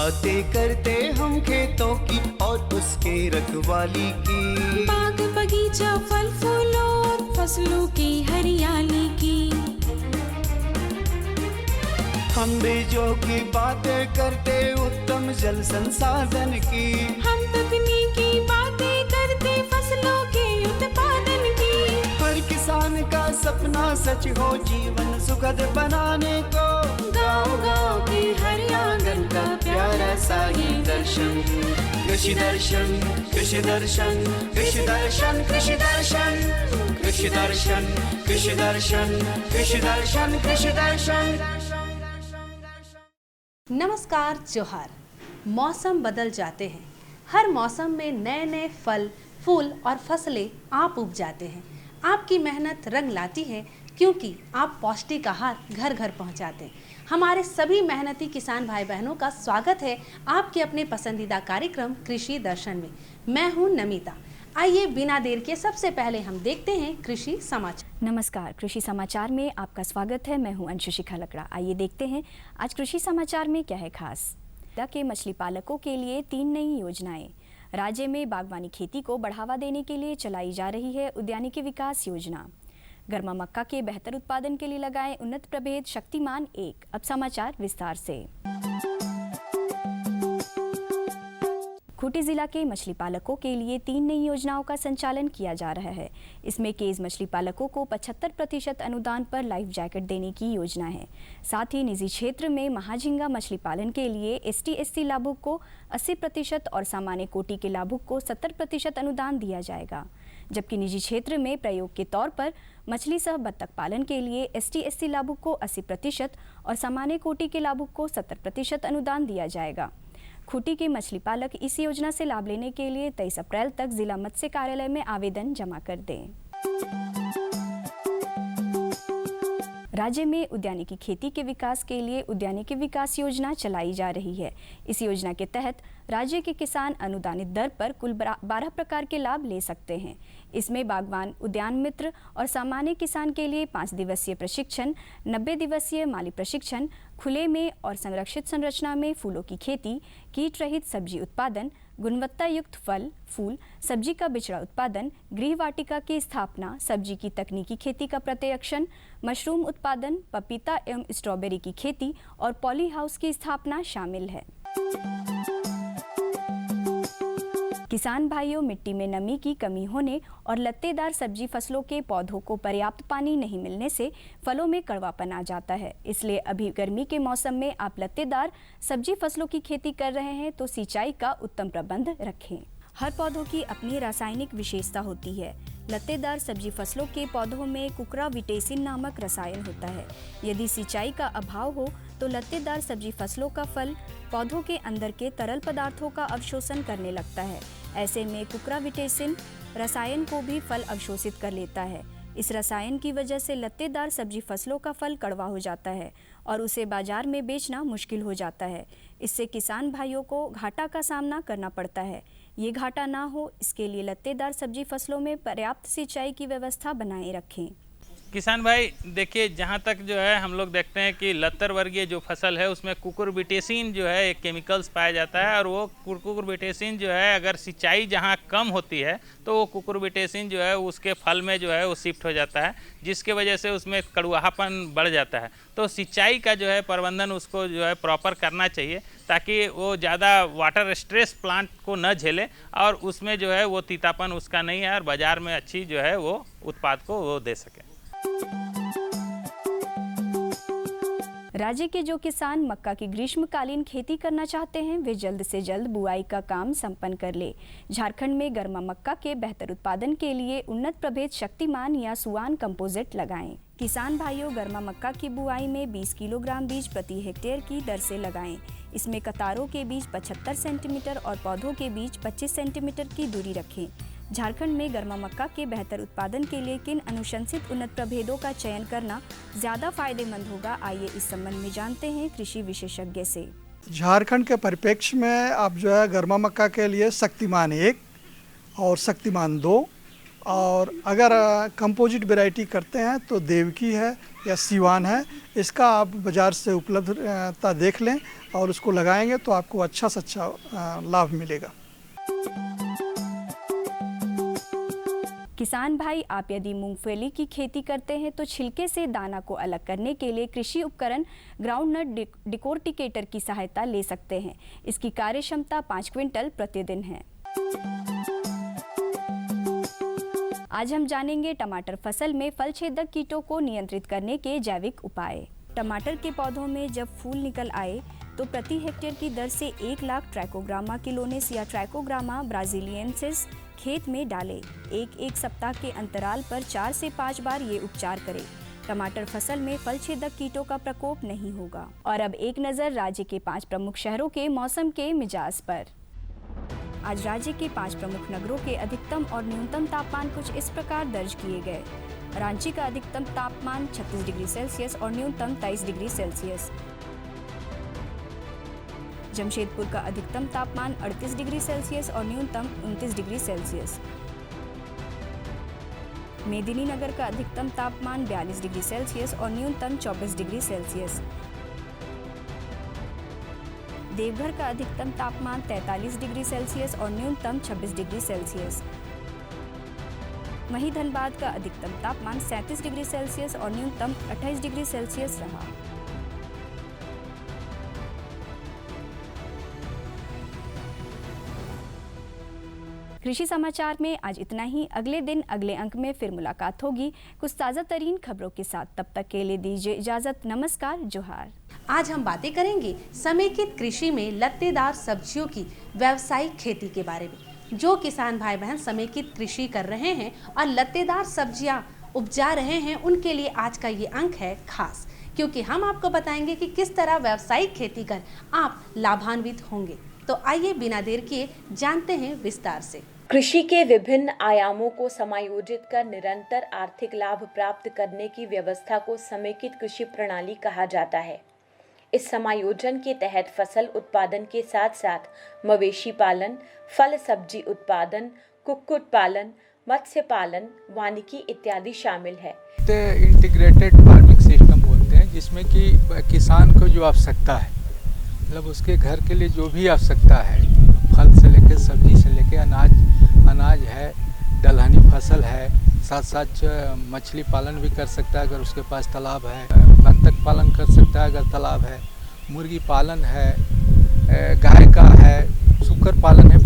बातें करते हम खेतों की और उसके रखवाली की, बाग बगीचा फल फूलों और फसलों की हरियाली की। हम बीजों की बातें करते उत्तम जल संसाधन की, हम तकनीकी बातें करते फसलों के उत्पादन की। हर किसान का सपना सच हो जीवन सुखद बनाने को, गाँव-गाँव के हर आंगन का प्यारा सा ये दर्शन। कृषि दर्शन, कृषि दर्शन, कृषि दर्शन, कृषि दर्शन, कृषि दर्शन, कृषि दर्शन, कृषि दर्शन, कृषि दर्शन। नमस्कार, जोहार। मौसम बदल जाते हैं। हर मौसम में नए नए फल, फूल और फसलें आप उपजाते हैं। आपकी मेहनत रंग लाती है क्योंकि आप पौष्टिक आहार घर घर पहुंचाते हैं। हमारे सभी मेहनती किसान भाई बहनों का स्वागत है आपके अपने पसंदीदा कार्यक्रम कृषि दर्शन में। मैं हूं नमिता। आइए बिना देर के सबसे पहले हम देखते हैं कृषि समाचार। नमस्कार, कृषि समाचार में आपका स्वागत है। मैं हूं अंशु शिखा लकड़ा। आइए देखते हैं आज कृषि समाचार में क्या है खास। के मछली पालकों के लिए 3 नई योजनाएं। राज्य में बागवानी खेती को बढ़ावा देने के लिए चलाई जा रही है उद्यानिकी विकास योजना। गर्मा मक्का के बेहतर उत्पादन के लिए लगाएं उन्नत प्रभेद शक्तिमान 1। अब समाचार विस्तार से। खूंटी जिला के मछली पालकों के लिए 3 नई योजनाओं का संचालन किया जा रहा है। इसमें केज मछली पालकों को 75% अनुदान पर लाइफ जैकेट देने की योजना है। साथ ही निजी क्षेत्र में महाझींगा मछली पालन के लिए ST/SC लाभुक को 80% और सामान्य कोटि के लाभुक को 70% अनुदान दिया जाएगा। जबकि निजी क्षेत्र में प्रयोग के तौर पर मछली सह बत्तख पालन के लिए ST/SC लाभुक को 80% और सामान्य कोटि के लाभुक को 70% अनुदान दिया जाएगा। खूंटी के मछली पालक इस योजना से लाभ लेने के लिए 23 अप्रैल तक जिला मत्स्य कार्यालय में आवेदन जमा कर दें। राज्य में उद्यानिकी खेती के विकास के लिए उद्यानिकी विकास योजना चलाई जा रही है। इस योजना के तहत राज्य के किसान अनुदानित दर पर कुल 12 प्रकार के लाभ ले सकते हैं। इसमें बागवान, उद्यान मित्र और सामान्य किसान के लिए 5 दिवसीय प्रशिक्षण, 90 दिवसीय माली प्रशिक्षण, खुले में और संरक्षित संरचना में फूलों की खेती, कीट रहित सब्जी उत्पादन, गुणवत्ता युक्त फल, फूल, सब्जी का बिचड़ा उत्पादन, गृह वाटिका की स्थापना, सब्जी की तकनीकी खेती का प्रत्यक्षण, मशरूम उत्पादन, पपीता एवं स्ट्रॉबेरी की खेती और पॉली हाउस की स्थापना शामिल है। किसान भाइयों, मिट्टी में नमी की कमी होने और लत्तेदार सब्जी फसलों के पौधों को पर्याप्त पानी नहीं मिलने से फलों में कड़वापन आ जाता है। इसलिए अभी गर्मी के मौसम में आप लत्तेदार सब्जी फसलों की खेती कर रहे हैं तो सिंचाई का उत्तम प्रबंध रखें। हर पौधों की अपनी रासायनिक विशेषता होती है। लत्तेदार सब्जी फसलों के पौधों में कुकुराविटेसिन नामक रसायन होता है। यदि सिंचाई का अभाव हो तो लत्तेदार सब्जी फसलों का फल पौधों के अंदर के तरल पदार्थों का अवशोषण करने लगता है। ऐसे में कुकुराविटेसिन रसायन को भी फल अवशोषित कर लेता है। इस रसायन की वजह से लत्तेदार सब्जी फसलों का फल कड़वा हो जाता है और उसे बाजार में बेचना मुश्किल हो जाता है। इससे किसान भाइयों को घाटा का सामना करना पड़ता है। ये घाटा ना हो, इसके लिए लत्तेदार सब्जी फसलों में पर्याप्त सिंचाई की व्यवस्था बनाए रखें। किसान भाई देखिए, जहाँ तक जो है हम लोग देखते हैं कि लत्तर वर्गीय जो फसल है उसमें कुकुरबिटेसिन जो है एक केमिकल्स पाया जाता है और वो कुकुरबिटेसिन जो है अगर सिंचाई जहाँ कम होती है तो वो कुकुरबिटेसिन जो है उसके फल में जो है वो शिफ्ट हो जाता है, जिसके वजह से उसमें कड़वाहापन बढ़ जाता है। तो सिंचाई का जो है प्रबंधन उसको जो है प्रॉपर करना चाहिए ताकि वो ज़्यादा वाटर स्ट्रेस प्लांट को न झेले और उसमें जो है वो तीतापन उसका नहीं है और बाज़ार में अच्छी जो है वो उत्पाद को वो दे सके। राज्य के जो किसान मक्का की ग्रीष्मकालीन खेती करना चाहते हैं वे जल्द से जल्द बुआई का काम संपन्न कर ले। झारखंड में गर्मा मक्का के बेहतर उत्पादन के लिए उन्नत प्रभेद शक्तिमान या सुआन कंपोजिट लगाएं। किसान भाइयों, गर्मा मक्का की बुआई में 20 किलोग्राम बीज प्रति हेक्टेयर की दर से लगाएं। इसमें कतारों के बीच 75 सेंटीमीटर और पौधों के बीच 25 सेंटीमीटर की दूरी रखें। झारखंड में गर्मा मक्का के बेहतर उत्पादन के लिए किन अनुशंसित उन्नत प्रभेदों का चयन करना ज़्यादा फायदेमंद होगा, आइए इस संबंध में जानते हैं कृषि विशेषज्ञ से। झारखंड के परिप्रेक्ष्य में आप जो है गर्मा मक्का के लिए शक्तिमान 1 और शक्तिमान 2 और अगर कंपोजिट वैरायटी करते हैं तो देवकी है या सीवान है, इसका आप बाज़ार से उपलब्धता देख लें और उसको लगाएंगे तो आपको अच्छा से अच्छा लाभ मिलेगा। किसान भाई, आप यदि मूंगफली की खेती करते हैं तो छिलके से दाना को अलग करने के लिए कृषि उपकरण ग्राउंडनट डिकोर्टिकेटर की सहायता ले सकते हैं। इसकी कार्य क्षमता 5 क्विंटल प्रतिदिन है। आज हम जानेंगे टमाटर फसल में फल छेदक कीटों को नियंत्रित करने के जैविक उपाय। टमाटर के पौधों में जब फूल निकल आए तो प्रति हेक्टेयर की दर से 1 लाख ट्राइकोग्रामा किलोनेस या ट्राइकोग्रामा ब्राजीलियनसिस खेत में डालें। एक सप्ताह के अंतराल पर 4 से 5 बार ये उपचार करें। टमाटर फसल में फल छेदक कीटों का प्रकोप नहीं होगा। और अब एक नज़र राज्य के 5 प्रमुख शहरों के मौसम के मिजाज पर। आज राज्य के 5 प्रमुख नगरों के अधिकतम और न्यूनतम तापमान कुछ इस प्रकार दर्ज किए गए। रांची का अधिकतम तापमान 36 डिग्री सेल्सियस और न्यूनतम 23 डिग्री सेल्सियस। जमशेदपुर का अधिकतम तापमान 38 डिग्री सेल्सियस और न्यूनतम 29 डिग्री सेल्सियस। मेदिनीनगर का अधिकतम तापमान 42 डिग्री सेल्सियस और न्यूनतम 24 डिग्री सेल्सियस। देवघर का अधिकतम तापमान 43 डिग्री सेल्सियस और न्यूनतम 26 डिग्री सेल्सियस। वहीं धनबाद का अधिकतम तापमान 37 डिग्री सेल्सियस और न्यूनतम 28 डिग्री सेल्सियस रहा। कृषि समाचार में आज इतना ही। अगले दिन अगले अंक में फिर मुलाकात होगी कुछ ताज़ा तरीन खबरों के साथ। तब तक के लिए दीजिए इजाज़त। नमस्कार, जोहार। आज हम बातें करेंगे समेकित कृषि में लत्तेदार सब्जियों की व्यावसायिक खेती के बारे में। जो किसान भाई बहन समेकित कृषि कर रहे हैं और लत्तेदार सब्जियां उपजा रहे हैं, उनके लिए आज का ये अंक है खास, क्योंकि हम आपको बताएंगे कि किस तरह व्यावसायिक खेती कर आप लाभान्वित होंगे। तो आइए बिना देर किए जानते हैं विस्तार से। कृषि के विभिन्न आयामों को समायोजित कर निरंतर आर्थिक लाभ प्राप्त करने की व्यवस्था को समेकित कृषि प्रणाली कहा जाता है। इस समायोजन के तहत फसल उत्पादन के साथ साथ मवेशी पालन, फल सब्जी उत्पादन, कुक्कुट पालन, मत्स्य पालन, वानिकी इत्यादि शामिल है। इंटीग्रेटेड फार्मिंग सिस्टम बोलते हैं, जिसमें कि किसान को जो आवश्यकता है, मतलब उसके घर के लिए जो भी आवश्यकता है, फल से लेकर सब्जी से लेकर अनाज है, दलहनी फसल है, साथ साथ मछली पालन भी कर सकता है अगर उसके पास तालाब है, बत्तख पालन कर सकता है अगर तालाब है, मुर्गी पालन है, गाय का है, सुकर पालन है।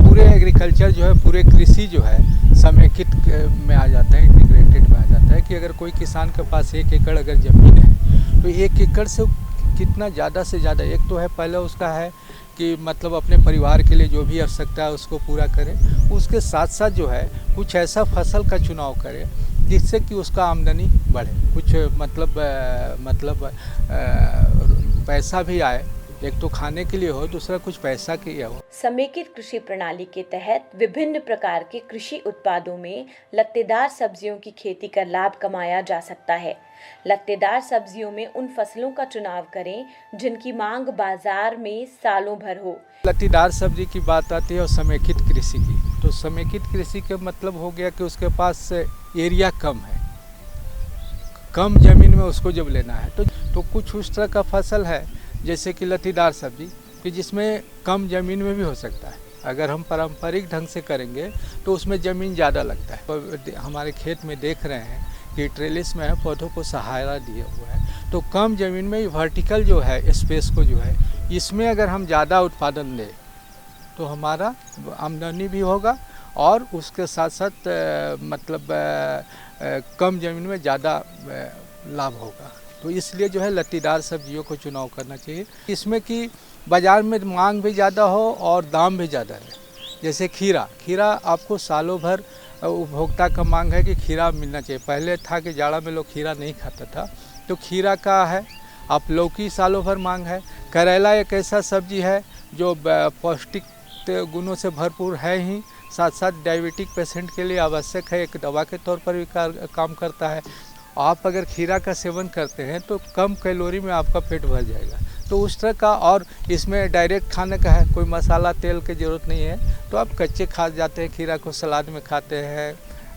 पूरे एग्रीकल्चर जो है, पूरे कृषि जो है समेकित में आ जाता है, इंटीग्रेटेड में आ जाता है। कि अगर कोई किसान के पास 1 एकड़ अगर ज़मीन है तो 1 एकड़ से कितना ज़्यादा से ज़्यादा, एक तो है पहले उसका है कि मतलब अपने परिवार के लिए जो भी आवश्यकता है उसको पूरा करें। उसके साथ साथ जो है कुछ ऐसा फसल का चुनाव करें जिससे कि उसका आमदनी बढ़े, कुछ मतलब पैसा भी आए, एक तो खाने के लिए हो, दूसरा कुछ पैसा के लिए हो। समेकित कृषि प्रणाली के तहत विभिन्न प्रकार के कृषि उत्पादों में लत्तेदार सब्जियों की खेती कर लाभ कमाया जा सकता है। लत्तेदार सब्जियों में उन फसलों का चुनाव करें जिनकी मांग बाजार में सालों भर हो। लत्तेदार सब्जी की बात आती है और समेकित कृषि की, तो समेकित कृषि का मतलब हो गया कि उसके पास एरिया कम है, कम जमीन में उसको जब लेना है तो कुछ उस तरह का फसल है जैसे कि लत्तेदार सब्जी, कि जिसमें कम ज़मीन में भी हो सकता है। अगर हम पारंपरिक ढंग से करेंगे तो उसमें ज़मीन ज़्यादा लगता है। तो हमारे खेत में देख रहे हैं कि ट्रेलिस में है, पौधों को सहारा दिया हुआ है, तो कम ज़मीन में वर्टिकल जो है स्पेस को जो है, इसमें अगर हम ज़्यादा उत्पादन दें तो हमारा आमदनी भी होगा और उसके साथ साथ कम ज़मीन में ज़्यादा लाभ होगा। तो इसलिए जो है लत्तेदार सब्जियों को चुनाव करना चाहिए। इसमें कि बाज़ार में मांग भी ज़्यादा हो और दाम भी ज़्यादा है। जैसे खीरा आपको सालों भर उपभोक्ता का मांग है कि खीरा मिलना चाहिए। पहले था कि जाड़ा में लोग खीरा नहीं खाता था, तो खीरा का है। आप लौकी सालों भर मांग है। करेला एक ऐसा सब्जी है जो पौष्टिक गुणों से भरपूर है ही, साथ साथ डायबिटिक पेशेंट के लिए आवश्यक है, एक दवा के तौर पर भी काम करता है। आप अगर खीरा का सेवन करते हैं तो कम कैलोरी में आपका पेट भर जाएगा। तो उस तरह का, और इसमें डायरेक्ट खाने का है, कोई मसाला तेल की ज़रूरत नहीं है, तो आप कच्चे खा जाते हैं। खीरा को सलाद में खाते हैं,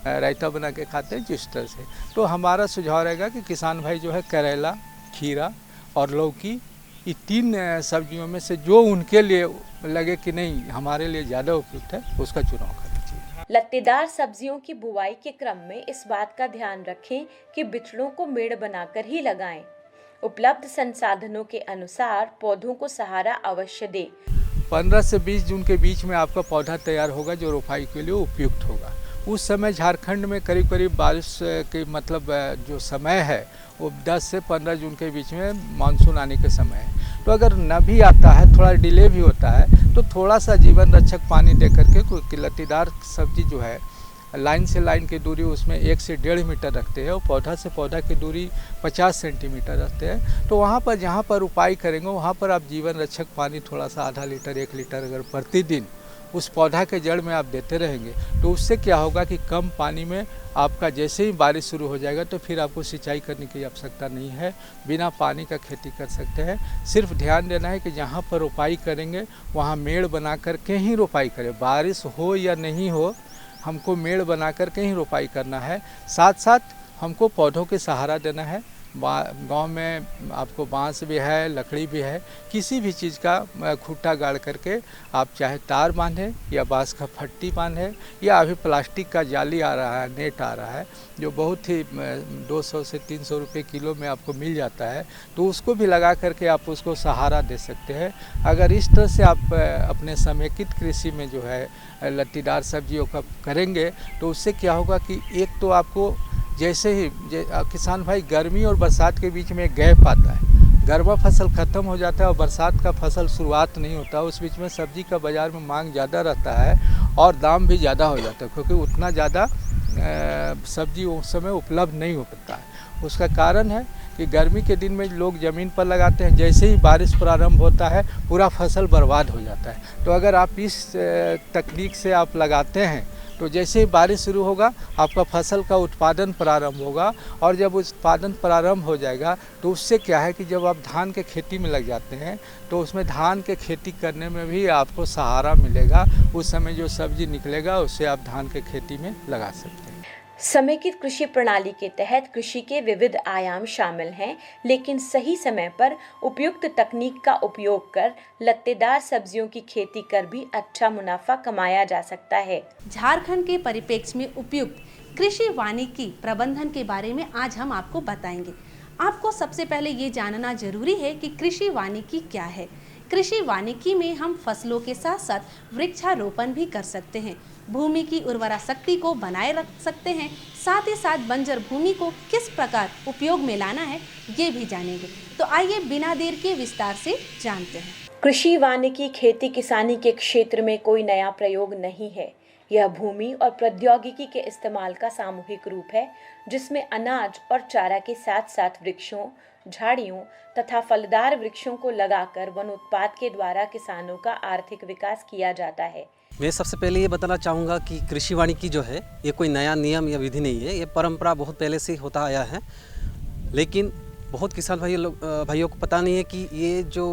रायता बना के खाते हैं जिस तरह से। तो हमारा सुझाव रहेगा कि किसान भाई जो है करेला, खीरा और लौकी, ये 3 सब्जियों में से जो उनके लिए लगे कि नहीं हमारे लिए ज़्यादा उपयुक्त है उसका चुनाव करना चाहिए। लत्तेदार सब्जियों की बुवाई के क्रम में इस बात का ध्यान रखें कि बिचड़ों को मेड़ बनाकर ही लगाएं। उपलब्ध संसाधनों के अनुसार पौधों को सहारा अवश्य दें। 15 से 20 जून के बीच में आपका पौधा तैयार होगा जो रोपाई के लिए उपयुक्त होगा। उस समय झारखंड में करीब करीब बारिश के मतलब जो समय है वो 10 से 15 जून के बीच में मानसून आने के समय है। तो अगर न भी आता है, थोड़ा डिले भी होता है, तो थोड़ा सा जीवन रक्षक पानी दे करके कोई लत्तेदार सब्जी जो है लाइन से लाइन की दूरी उसमें 1 से 1.5 मीटर रखते हैं और पौधा से पौधा की दूरी 50 सेंटीमीटर रखते हैं। तो वहाँ पर जहाँ पर उपाय करेंगे वहाँ पर आप जीवन रक्षक पानी थोड़ा सा आधा लीटर 1 लीटर अगर प्रतिदिन उस पौधा के जड़ में आप देते रहेंगे तो उससे क्या होगा कि कम पानी में आपका जैसे ही बारिश शुरू हो जाएगा तो फिर आपको सिंचाई करने की आवश्यकता नहीं है, बिना पानी का खेती कर सकते हैं। सिर्फ ध्यान देना है कि जहाँ पर रोपाई करेंगे वहाँ मेड़ बना कर के ही रोपाई करें, बारिश हो या नहीं हो हमको मेड़ बना कर के ही रोपाई करना है। साथ साथ हमको पौधों के सहारा देना है। गांव में आपको बांस भी है, लकड़ी भी है, किसी भी चीज़ का खूंटा गाड़ करके आप चाहे तार बांधें या बांस का फट्टी बांधें या अभी प्लास्टिक का जाली आ रहा है, नेट आ रहा है जो बहुत ही 200 से 300 रुपये किलो में आपको मिल जाता है, तो उसको भी लगा करके आप उसको सहारा दे सकते हैं। अगर इस तरह से आप अपने समेकित कृषि में जो है लत्तीदार सब्जियों का करेंगे तो उससे क्या होगा कि एक तो आपको जैसे ही किसान भाई गर्मी और बरसात के बीच में गैप आता है, गर्मा फसल ख़त्म हो जाता है और बरसात का फसल शुरुआत नहीं होता, उस बीच में सब्जी का बाज़ार में मांग ज़्यादा रहता है और दाम भी ज़्यादा हो जाता है क्योंकि उतना ज़्यादा सब्जी उस समय उपलब्ध नहीं हो पाता है। उसका कारण है कि गर्मी के दिन में लोग ज़मीन पर लगाते हैं, जैसे ही बारिश प्रारंभ होता है पूरा फसल बर्बाद हो जाता है। तो अगर आप इस तकनीक से आप लगाते हैं तो जैसे ही बारिश शुरू होगा आपका फसल का उत्पादन प्रारंभ होगा और जब उत्पादन प्रारंभ हो जाएगा तो उससे क्या है कि जब आप धान के खेती में लग जाते हैं तो उसमें धान के खेती करने में भी आपको सहारा मिलेगा। उस समय जो सब्जी निकलेगा उससे आप धान के खेती में लगा सकते हैं। समेकित कृषि प्रणाली के तहत कृषि के विविध आयाम शामिल हैं, लेकिन सही समय पर उपयुक्त तकनीक का उपयोग कर लत्तेदार सब्जियों की खेती कर भी अच्छा मुनाफा कमाया जा सकता है। झारखंड के परिप्रेक्ष्य में उपयुक्त कृषि वानिकी प्रबंधन के बारे में आज हम आपको बताएंगे। आपको सबसे पहले ये जानना जरूरी है कि कृषि वानिकी क्या है। कृषि वानिकी में हम फसलों के साथ साथ वृक्षारोपण भी कर सकते हैं, भूमि की उर्वरा शक्ति को बनाए रख सकते हैं, साथ ही साथ बंजर भूमि को किस प्रकार उपयोग में लाना है ये भी जानेंगे। तो आइए बिना देर के विस्तार से जानते हैं। कृषि वानिकी खेती किसानी के क्षेत्र में कोई नया प्रयोग नहीं है। यह भूमि और प्रौद्योगिकी के इस्तेमाल का सामूहिक रूप है जिसमें अनाज और चारा के साथ साथ वृक्षों, झाड़ियों तथा फलदार वृक्षों को लगाकर वन उत्पाद के द्वारा किसानों का आर्थिक विकास किया जाता है। मैं सबसे पहले ये बताना चाहूँगा कि कृषि वानिकी जो है ये कोई नया नियम या विधि नहीं है, ये परंपरा बहुत पहले से होता आया है। लेकिन बहुत किसान भाइयों को पता नहीं है कि ये जो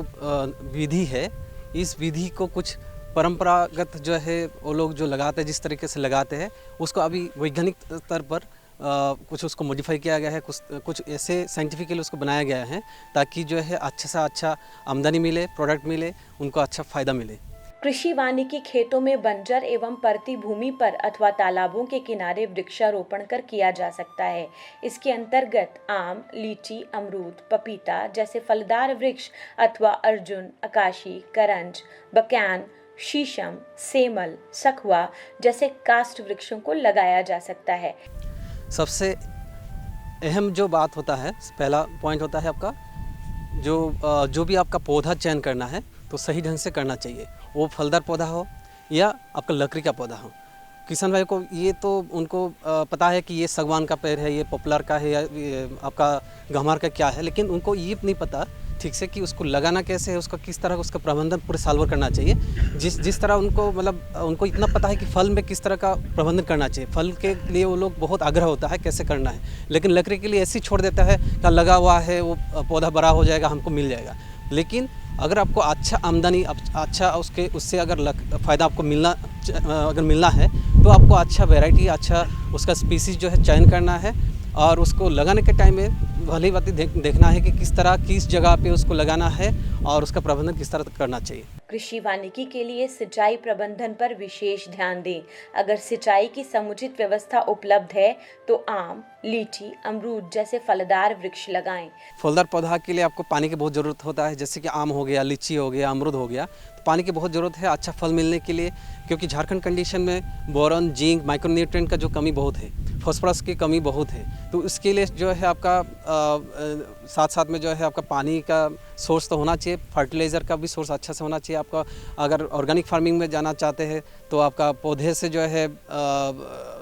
विधि है इस विधि को कुछ परंपरागत जो है वो लोग जो लगाते हैं, जिस तरीके से लगाते हैं उसको अभी वैज्ञानिक स्तर पर कुछ उसको मॉडिफाई किया गया है, कुछ ऐसे साइंटिफिकली उसको बनाया गया है ताकि जो है अच्छा से अच्छा आमदनी मिले, प्रोडक्ट मिले, उनको अच्छा फ़ायदा मिले। कृषि वानिकी खेतों में बंजर एवं परती भूमि पर अथवा तालाबों के किनारे वृक्षारोपण कर किया जा सकता है। इसके अंतर्गत आम, लीची, अमरूद, पपीता जैसे फलदार वृक्ष अथवा अर्जुन, अकाशी, करंज, बकान, शीशम, सेमल, सखुआ जैसे काष्ठ वृक्षों को लगाया जा सकता है। सबसे अहम जो बात होता है, पहला पॉइंट होता है आपका जो भी आपका पौधा चयन करना है तो सही ढंग से करना चाहिए। वो फलदार पौधा हो या आपका लकड़ी का पौधा हो। किसान भाई को ये तो उनको पता है कि ये सागवान का पेड़ है, ये पॉपुलर का है या आपका गंवार का क्या है, लेकिन उनको ये नहीं पता ठीक से कि उसको लगाना कैसे है, उसका किस तरह उसका प्रबंधन पूरे साल भर करना चाहिए। जिस तरह उनको मतलब उनको इतना पता है कि फल में किस तरह का प्रबंधन करना चाहिए, फल के लिए वो लोग बहुत आग्रह होता है कैसे करना है, लेकिन लकड़ी के लिए ऐसे ही छोड़ देता है कि लगा हुआ है वो पौधा बड़ा हो जाएगा, हमको मिल जाएगा। लेकिन अगर आपको अच्छा आमदनी अच्छा उससे अगर फ़ायदा आपको मिलना है तो आपको अच्छा वैरायटी अच्छा उसका स्पीसीज जो है चयन करना है और उसको लगाने के टाइम में भली बात देखना है कि किस जगह पे उसको लगाना है और उसका प्रबंधन किस तरह करना चाहिए। कृषि वानिकी के लिए सिंचाई प्रबंधन पर विशेष ध्यान दें। अगर सिंचाई की समुचित व्यवस्था उपलब्ध है तो आम, लीची, अमरूद जैसे फलदार वृक्ष लगाएं। फलदार पौधा के लिए आपको पानी की बहुत ज़रूरत होता है, जैसे कि आम हो गया, लीची हो गया, अमरूद हो गया, तो पानी की बहुत ज़रूरत है अच्छा फल मिलने के लिए, क्योंकि झारखंड कंडीशन में बोरॉन, जिंक, माइक्रोन्यूट्रिएंट का जो कमी बहुत है, फॉस्फोरस की कमी बहुत है, तो इसके लिए जो है आपका साथ साथ में जो है आपका पानी का सोर्स तो होना चाहिए, फर्टिलाइज़र का भी सोर्स अच्छा से होना चाहिए। आपका अगर ऑर्गेनिक फार्मिंग में जाना चाहते हैं तो आपका पौधे से जो है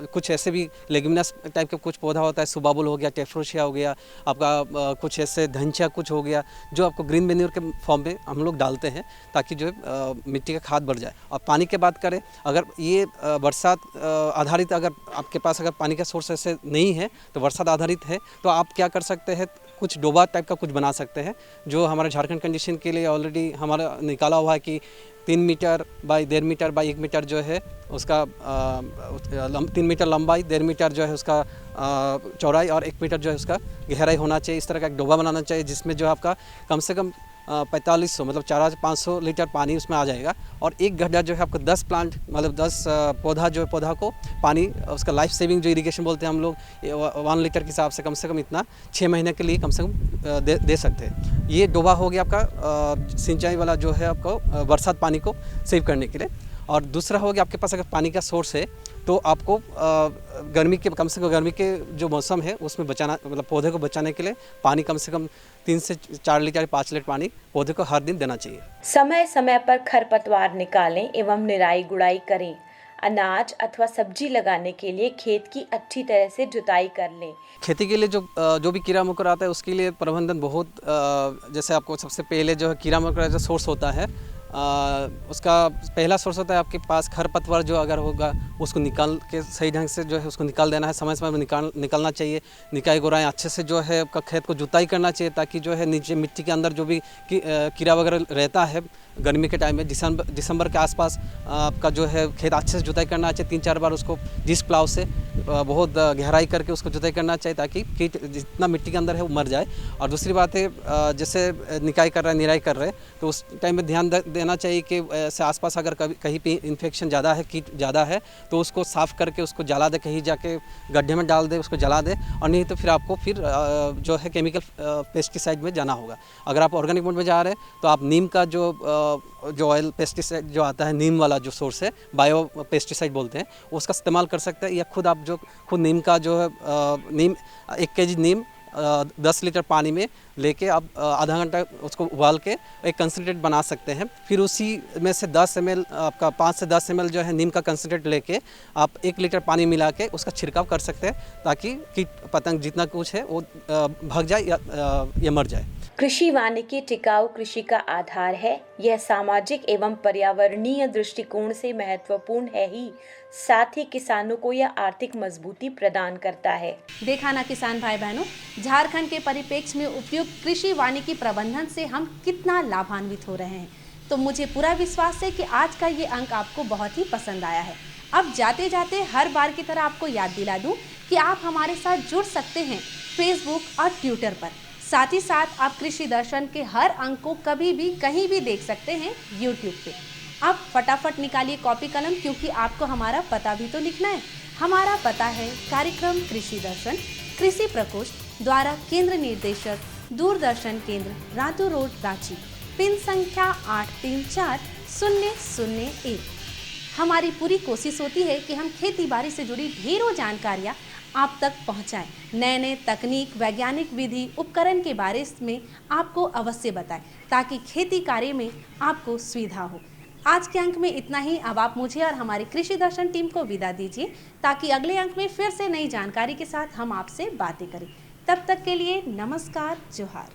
कुछ ऐसे भी लेग्यूमिनस टाइप के कुछ पौधा होता है, सुबाबुल हो गया, टेफ्रोशिया हो गया, आपका कुछ ऐसे धनचा कुछ हो गया, जो आपको ग्रीन मैन्योर के फॉर्म में हम लोग डालते हैं ताकि जो है मिट्टी का खाद बढ़ जाए। और पानी की बात करें, अगर ये बरसात आधारित अगर आपके पास अगर पानी का सोर्स ऐसे नहीं है तो बरसात आधारित है तो आप क्या कर सकते हैं, कुछ डोबा टाइप का कुछ बना सकते हैं, जो हमारे झारखंड कंडीशन के लिए ऑलरेडी हमारा निकाला हुआ है कि 3 metre by 1.5 metre by 1 metre जो है उसका 3 मीटर लंबाई, 1.5 मीटर जो है उसका चौड़ाई और 1 मीटर जो है उसका गहराई होना चाहिए। इस तरह का एक डोबा बनाना चाहिए जिसमें जो आपका कम से कम 4500 मतलब 4500 लीटर पानी उसमें आ जाएगा। और एक गड्ढा जो है आपको 10 प्लांट मतलब 10 पौधा जो है पौधा को पानी उसका लाइफ सेविंग जो इरिगेशन बोलते हैं हम लोग 1 लीटर के हिसाब से कम इतना 6 महीने के लिए कम से कम दे सकते हैं। ये डोबा हो गया आपका सिंचाई वाला जो है आपको बरसात पानी को सेव करने के लिए। और दूसरा हो गया आपके पास अगर पानी का सोर्स है तो आपको गर्मी के कम से कम गर्मी के जो मौसम है उसमें बचाना मतलब पौधे को बचाने के लिए पानी कम से कम 3 से 4 लीटर 5 लीटर पानी पौधे को हर दिन देना चाहिए। समय समय पर खरपतवार निकालें एवं निराई गुड़ाई करें। अनाज अथवा सब्जी लगाने के लिए खेत की अच्छी तरह से जुताई कर लें। खेती के लिए जो भी कीड़ा मकोड़ा आता है उसके लिए प्रबंधन बहुत जैसे आपको सबसे पहले जो है कीड़ा मकोड़ा जो सोर्स होता है उसका पहला सोर्स होता है आपके पास खरपतवार जो अगर होगा उसको निकाल के सही ढंग से जो है उसको निकाल देना है, समय समय में निकालना चाहिए। निकाई गुड़ाई अच्छे से जो है आपका खेत को जुताई करना चाहिए ताकि जो है नीचे मिट्टी के अंदर जो भी कीड़ा वगैरह रहता है गर्मी के टाइम में दिसंबर के आसपास आपका जो है खेत अच्छे से जुताई करना चाहिए। 3-4 बार उसको डिस्क प्लाव से बहुत गहराई करके उसको जुताई करना चाहिए ताकि कीट जितना मिट्टी के अंदर है वो मर जाए। और दूसरी बात है जैसे निकाई कर रहा है निराई कर रहे हैं तो उस टाइम में ध्यान देना चाहिए कि ऐसे आसपास अगर कहीं पे इन्फेक्शन ज़्यादा है, कीट ज़्यादा है तो उसको साफ़ करके उसको जला दे, कहीं जाके गड्ढे में डाल दे, उसको जला दे। और नहीं तो फिर आपको फिर जो है केमिकल पेस्टिसाइड में जाना होगा। अगर आप ऑर्गेनिक मोड में जा रहे हैं तो आप नीम का जो ऑयल पेस्टिसाइड जो आता है, नीम वाला जो सोर्स है बायो पेस्टिसाइड बोलते हैं, उसका इस्तेमाल कर सकते हैं। या खुद नीम का जो है नीम 1 केजी नीम 10 लीटर पानी में लेके आप आधा घंटा उसको उबाल के एक कंसनट्रेट बना सकते हैं। फिर उसी में से 10 ml आपका 5 से 10 ml जो है नीम का कंसनट्रेट लेके आप 1 लीटर पानी मिला के उसका छिड़काव कर सकते हैं ताकि कीट पतंग जितना कुछ है वो भाग जाए या मर जाए। कृषि वानिकी टिकाऊ कृषि का आधार है। यह सामाजिक एवं पर्यावरणीय दृष्टिकोण से महत्वपूर्ण है ही, साथ ही किसानों को यह आर्थिक मजबूती प्रदान करता है। देखा ना किसान भाई बहनों, झारखंड के परिप्रेक्ष्य में उपयुक्त कृषि वानिकी प्रबंधन से हम कितना लाभान्वित हो रहे हैं। तो मुझे पूरा विश्वास है कि आज का ये अंक आपको बहुत ही पसंद आया है। अब जाते जाते हर बार की तरह आपको याद दिला दूं कि आप हमारे साथ जुड़ सकते हैं फेसबुक और ट्विटर पर। साथ ही साथ आप कृषि दर्शन के हर अंक को कभी भी कहीं भी देख सकते हैं यूट्यूब पे। अब फटाफट निकालिए कॉपी कलम, क्योंकि आपको हमारा पता भी तो लिखना है। हमारा पता है कार्यक्रम कृषि दर्शन, कृषि प्रकोष्ठ द्वारा केंद्र निर्देशक, दूरदर्शन केंद्र, रातू रोड, रांची, पिन संख्या 834001। हमारी पूरी कोशिश होती है कि हम खेती बाड़ी से जुड़ी ढेरों जानकारियाँ आप तक पहुंचाएं। नए तकनीक, वैज्ञानिक विधि, उपकरण के बारे में आपको अवश्य बताएं ताकि खेती कार्य में आपको सुविधा हो। आज के अंक में इतना ही। अब आप मुझे और हमारी कृषि दर्शन टीम को विदा दीजिए ताकि अगले अंक में फिर से नई जानकारी के साथ हम आपसे बातें करें। तब तक के लिए नमस्कार, जोहार।